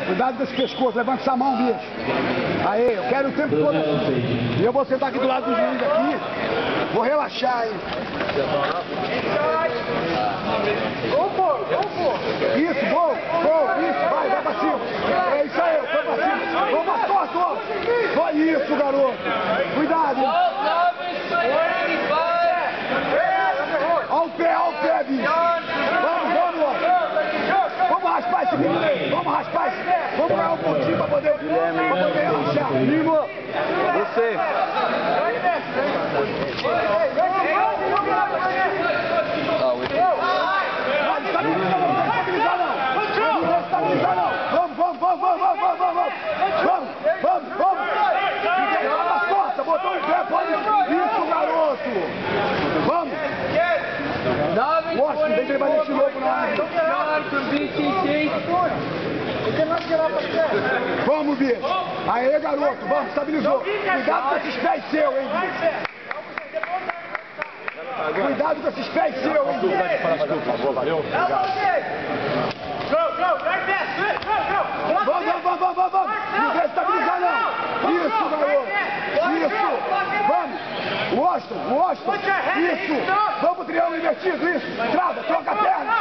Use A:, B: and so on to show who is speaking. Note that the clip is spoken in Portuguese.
A: Cuidado desse pescoço, levanta essa mão, bicho. Aí, eu quero o tempo todo assim. E eu vou sentar aqui do lado do juiz aqui. Vou relaxar, hein. Isso, gol, isso, vai pra cima. É isso aí, foi pra cima. Vamos pra costas, ó. Foi isso, garoto. Cuidado, hein. Olha o pé, bicho. Vamos raspar esse bicho aí. Vamos raspar esse. Vamos ganhar um pontinho pra poder relaxar. Limo, você. Botou o pé, pode. Isso, garoto. Vamos. Mostra, deixa ele bater esse louco na área. Vamos, bicho. Aê, garoto. Vamos, estabilizou. Cuidado com esses pés seus, hein, bicho. Cuidado com esses pés seus, hein, bicho. Por favor, valeu. Vamos. Não deixa estabilizar, não. Isso, garoto. Isso. Vamos. Washington. Isso. Vamos pro triângulo invertido, isso. Trava, troca a perna.